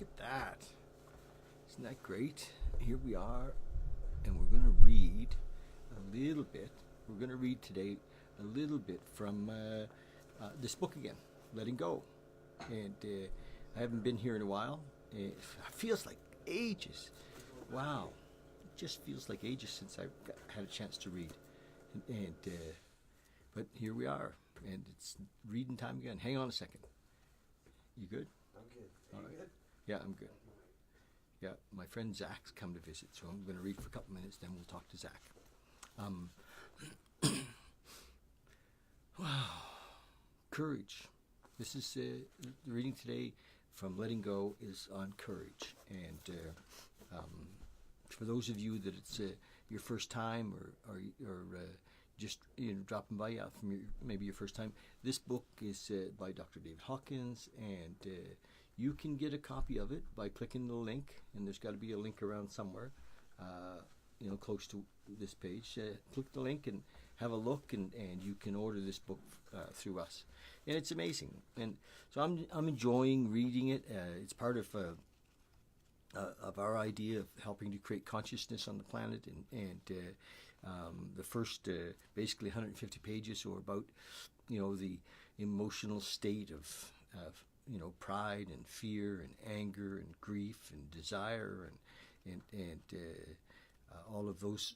at that. Isn't that great? Here we are, and we're going to read a little bit. We're going to read today a little bit from this book again, Letting Go. And I haven't been here in a while. It feels like ages. Wow. It just feels like ages since I've had a chance to read. But here we are, and it's reading time again. Hang on a second. You good? I'm good. All right. Good? Yeah, I'm good. Yeah, my friend Zach's come to visit, so I'm going to read for a couple minutes, then we'll talk to Zach. Wow. Courage. This is the reading today from Letting Go is on courage. And for those of you that it's your first time or just dropping by from maybe your first time, this book is by Dr. David Hawkins, and you can get a copy of it by clicking the link, and there's got to be a link around somewhere, close to this page. Click the link and have a look, and you can order this book through us, and it's amazing. And so I'm enjoying reading it. It's part of our idea of helping to create consciousness on the planet, and the first basically 150 pages are about the emotional state of pride and fear and anger and grief and desire and all of those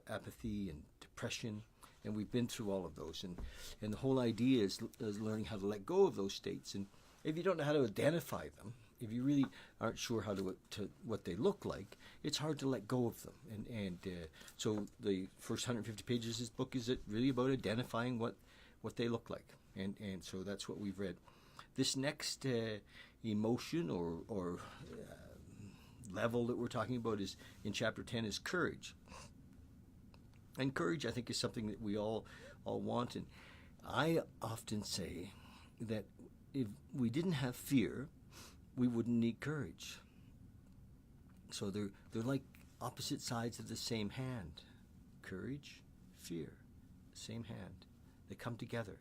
apathy and depression, and we've been through all of those, and the whole idea is learning how to let go of those states. And if you don't know how to identify them, if you really aren't sure how to what they look like, it's hard to let go of them. And so the first 150 pages of this book is really about identifying what they look like. And so that's what we've read. This next emotion or level that we're talking about is in chapter 10 is courage. And courage, I think, is something that we all want. And I often say that if we didn't have fear, we wouldn't need courage. So they're like opposite sides of the same hand. Courage, fear, same hand. They come together.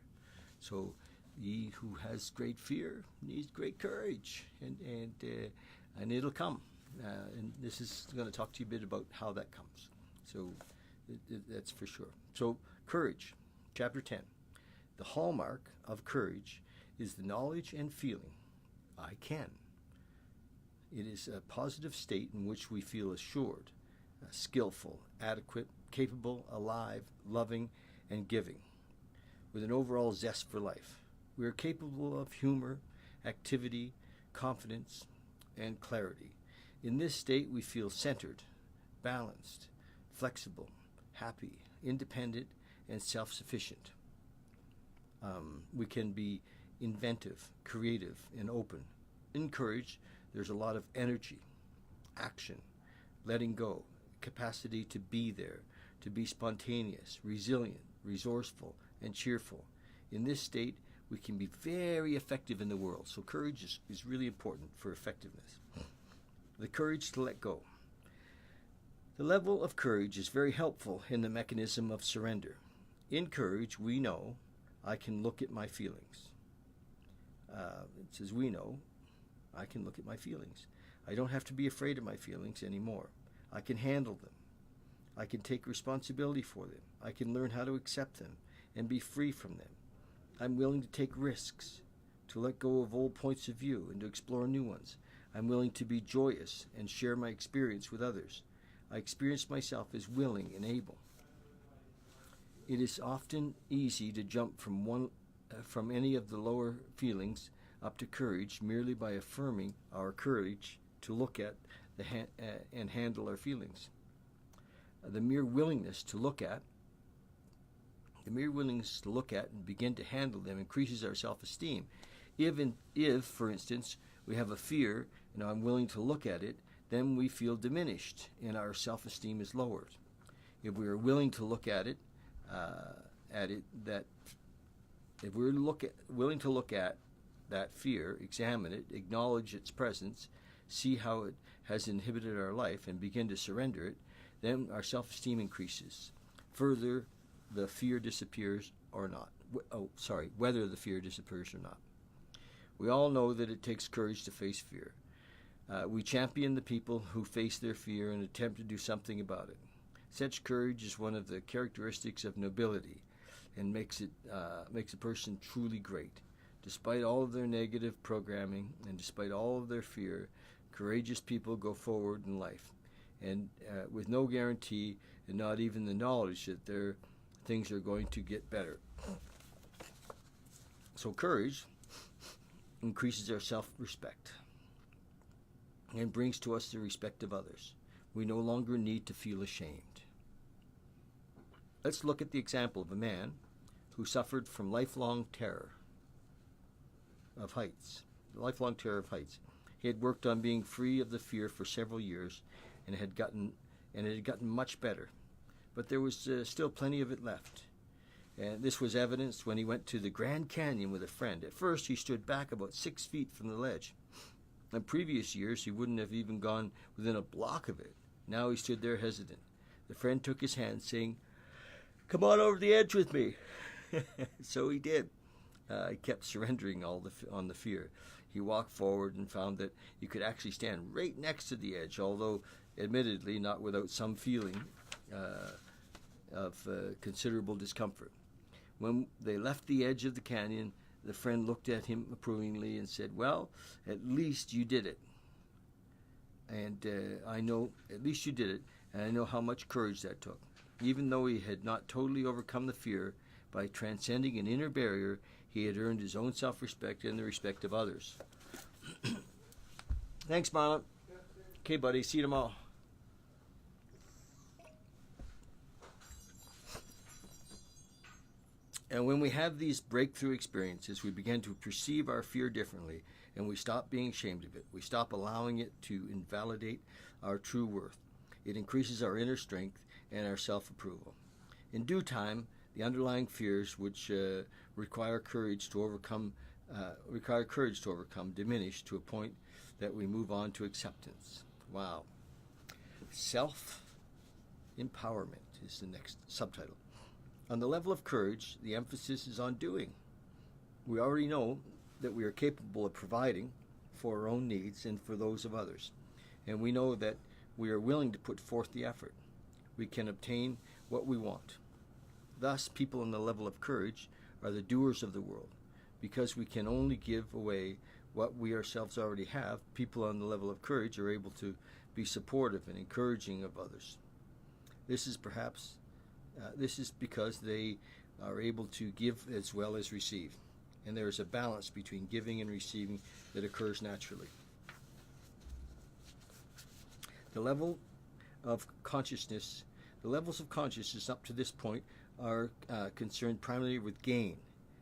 So he who has great fear needs great courage, and it'll come. And this is going to talk to you a bit about how that comes. So that's for sure. So courage, chapter 10. The hallmark of courage is the knowledge and feeling, I can. It is a positive state in which we feel assured, skillful, adequate, capable, alive, loving, and giving, with an overall zest for life. We are capable of humor, activity, confidence, and clarity. In this state, we feel centered, balanced, flexible, happy, independent, and self-sufficient. We can be inventive, creative, and open. In courage, there's a lot of energy, action, letting go, capacity to be there, to be spontaneous, resilient, resourceful, and cheerful. In this state, we can be very effective in the world. So courage is really important for effectiveness. The courage to let go. The level of courage is very helpful in the mechanism of surrender. In courage, we know I can look at my feelings. It says we know I can look at my feelings. I don't have to be afraid of my feelings anymore. I can handle them. I can take responsibility for them. I can learn how to accept them and be free from them. I'm willing to take risks, to let go of old points of view and to explore new ones. I'm willing to be joyous and share my experience with others. I experience myself as willing and able. It is often easy to jump from any of the lower feelings up to courage merely by affirming our courage to look at and handle our feelings. The mere willingness to look at and begin to handle them increases our self-esteem. If, for instance, we have a fear and I'm willing to look at it, then we feel diminished and our self-esteem is lowered. If we are willing to look willing to look at that fear, examine it, acknowledge its presence, see how it has inhibited our life, and begin to surrender it, then our self-esteem increases. Further, the fear disappears or not. Whether the fear disappears or not. We all know that it takes courage to face fear. We champion the people who face their fear and attempt to do something about it. Such courage is one of the characteristics of nobility and makes a person truly great. Despite all of their negative programming and despite all of their fear, courageous people go forward in life, and with no guarantee and not even the knowledge that their things are going to get better. So courage increases our self-respect and brings to us the respect of others. We no longer need to feel ashamed. Let's look at the example of a man who suffered from lifelong terror of heights. Lifelong terror of heights. He had worked on being free of the fear for several years, and it had gotten much better. But there was still plenty of it left. And this was evidenced when he went to the Grand Canyon with a friend. At first, he stood back about 6 feet from the ledge. In previous years, he wouldn't have even gone within a block of it. Now he stood there hesitant. The friend took his hand, saying, "Come on over the edge with me." So he did. He kept surrendering on the fear. He walked forward and found that he could actually stand right next to the edge, although admittedly not without some feeling of considerable discomfort. When they left the edge of the canyon, the friend looked at him approvingly and said, "Well, at least you did it. And I know, at least you did it, and I know how much courage that took." Even though he had not totally overcome the fear, by transcending an inner barrier, he had earned his own self-respect and the respect of others. Thanks, Marlon. Okay, buddy. See you tomorrow. And when we have these breakthrough experiences, we begin to perceive our fear differently, and we stop being ashamed of it. We stop allowing it to invalidate our true worth. It increases our inner strength and our self-approval. In due time, the underlying fears which require courage to overcome diminish to a point that we move on to acceptance. Wow. Self-empowerment is the next subtitle. On the level of courage, the emphasis is on doing. We already know that we are capable of providing for our own needs and for those of others. And we know that we are willing to put forth the effort. We can obtain what we want. Thus, people on the level of courage are the doers of the world. Because we can only give away what we ourselves already have, people on the level of courage are able to be supportive and encouraging of others. This is because they are able to give as well as receive. And there is a balance between giving and receiving that occurs naturally. The levels of consciousness up to this point are concerned primarily with gain.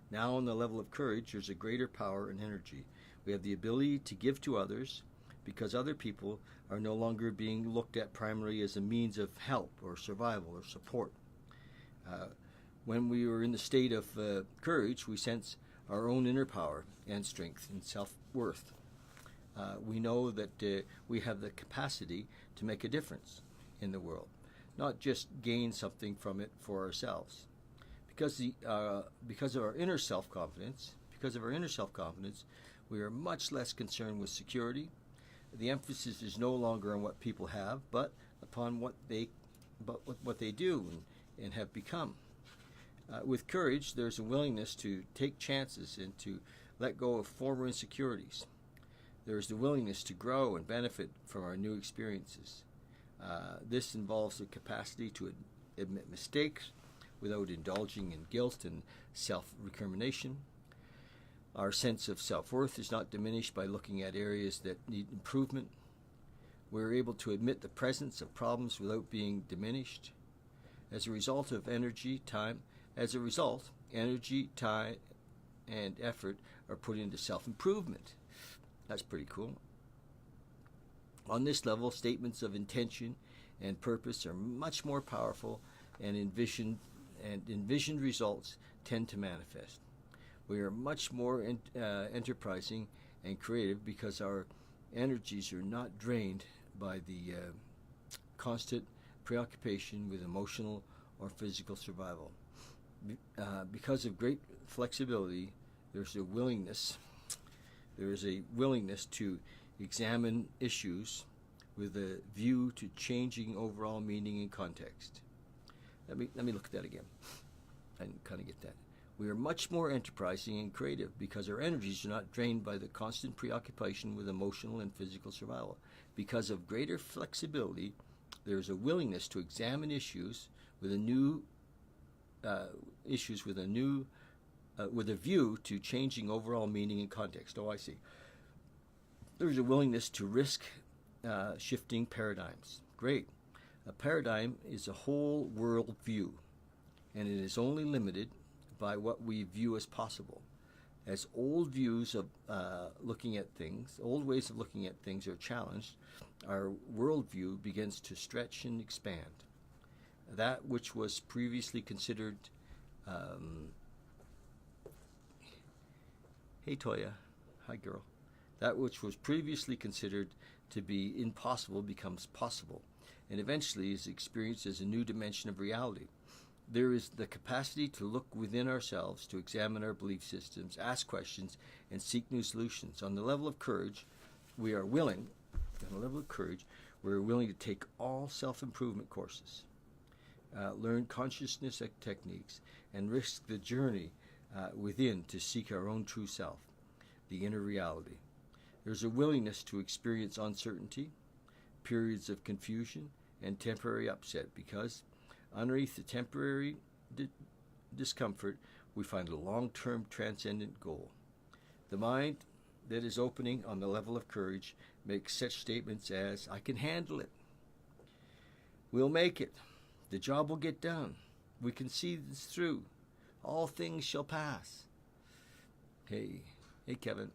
Now on the level of courage, there's a greater power and energy. We have the ability to give to others because other people are no longer being looked at primarily as a means of help or survival or support. When we are in the state of courage, we sense our own inner power and strength and self-worth. We know that we have the capacity to make a difference in the world, not just gain something from it for ourselves. Because of our inner self-confidence, we are much less concerned with security. The emphasis is no longer on what people have, but upon what they do and have become. With courage, there's a willingness to take chances and to let go of former insecurities. There is the willingness to grow and benefit from our new experiences. This involves the capacity to admit mistakes without indulging in guilt and self-recrimination. Our sense of self-worth is not diminished by looking at areas that need improvement. We're able to admit the presence of problems without being diminished. As a result, energy, time, and effort are put into self-improvement. That's pretty cool. On this level, statements of intention and purpose are much more powerful, and envisioned results tend to manifest. We are much more enterprising and creative because our energies are not drained by the constant preoccupation with emotional or physical survival. Because of great flexibility, there's a willingness There is a willingness to examine issues with a view to changing overall meaning and context. Let me look at that again. I kind of get that. We are much more enterprising and creative because our energies are not drained by the constant preoccupation with emotional and physical survival. Because of greater flexibility, there is a willingness to examine issues with a view to changing overall meaning and context. Oh, I see. There is a willingness to risk shifting paradigms. Great. A paradigm is a whole world view, and it is only limited by what we view as possible. As old views of looking at things, old ways of looking at things are challenged, our worldview begins to stretch and expand. That which was previously considered, hey Toya, hi girl. That which was previously considered to be impossible becomes possible, and eventually is experienced as a new dimension of reality. There is the capacity to look within ourselves, to examine our belief systems, ask questions, and seek new solutions. On the level of courage, we are willing to take all self-improvement courses, learn consciousness techniques, and risk the journey within to seek our own true self, the inner reality. There's a willingness to experience uncertainty, periods of confusion, and temporary upset, because underneath the temporary discomfort, we find a long-term transcendent goal. The mind that is opening on the level of courage makes such statements as, I can handle it. We'll make it. The job will get done. We can see this through. All things shall pass. Hey Kevin.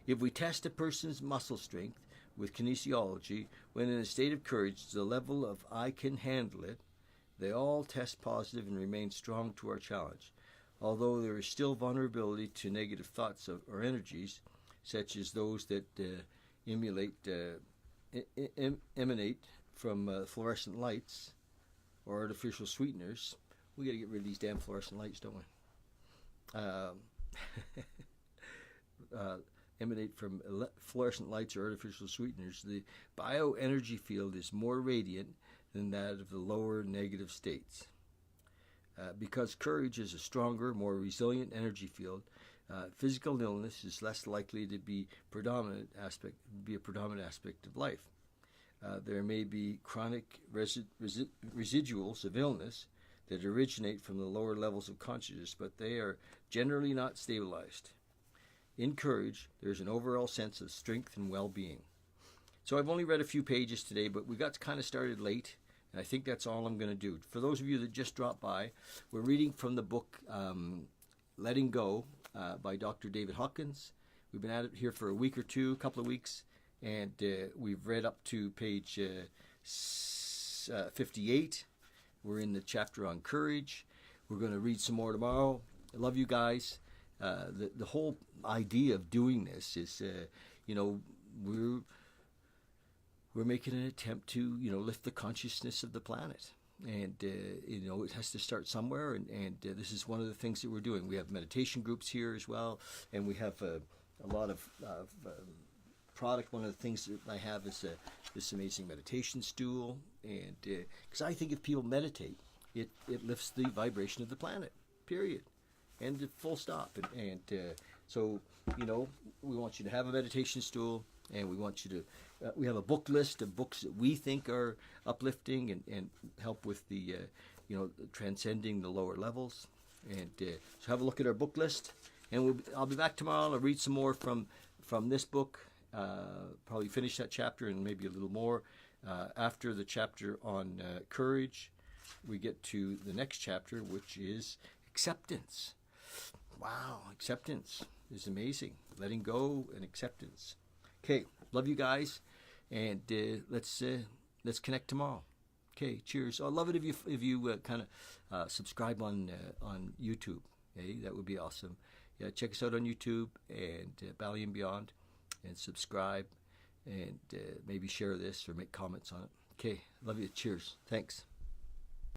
If we test a person's muscle strength with kinesiology, when in a state of courage to the level of I can handle it, they all test positive and remain strong to our challenge. Although there is still vulnerability to negative thoughts or energies, such as those that emanate from fluorescent lights or artificial sweeteners. We got to get rid of these damn fluorescent lights, don't we? Emanate from fluorescent lights or artificial sweeteners. The bioenergy field is more radiant than that of the lower negative states. Because courage is a stronger, more resilient energy field, physical illness is less likely to be a predominant aspect of life. There may be chronic residuals of illness that originate from the lower levels of consciousness, but they are generally not stabilized. In courage, there's an overall sense of strength and well-being. So I've only read a few pages today, but we got kind of started late, and I think that's all I'm going to do. For those of you that just dropped by, we're reading from the book Letting Go by Dr. David Hawkins. We've been at it here for a couple of weeks, and we've read up to page 58. We're in the chapter on courage. We're going to read some more tomorrow. I love you guys. The whole idea of doing this is, we're making an attempt to, lift the consciousness of the planet. And, it has to start somewhere. And this is one of the things that we're doing. We have meditation groups here as well. And we have a lot of product. One of the things that I have is this amazing meditation stool. And because I think if people meditate, it lifts the vibration of the planet, period. And full stop. And so, we want you to have a meditation stool, and we want you to, we have a book list of books that we think are uplifting and help with the, transcending the lower levels. And so have a look at our book list. And I'll be back tomorrow. I'll read some more from this book, probably finish that chapter and maybe a little more. After the chapter on courage, we get to the next chapter, which is acceptance. Wow, acceptance is amazing. Letting go and acceptance. Okay, love you guys, and let's connect tomorrow. Okay, cheers. I'd love it if you kind of subscribe on YouTube. Okay, that would be awesome. Yeah, check us out on YouTube and Bali and Beyond, and subscribe, and maybe share this or make comments on it. Okay, love you. Cheers. Thanks.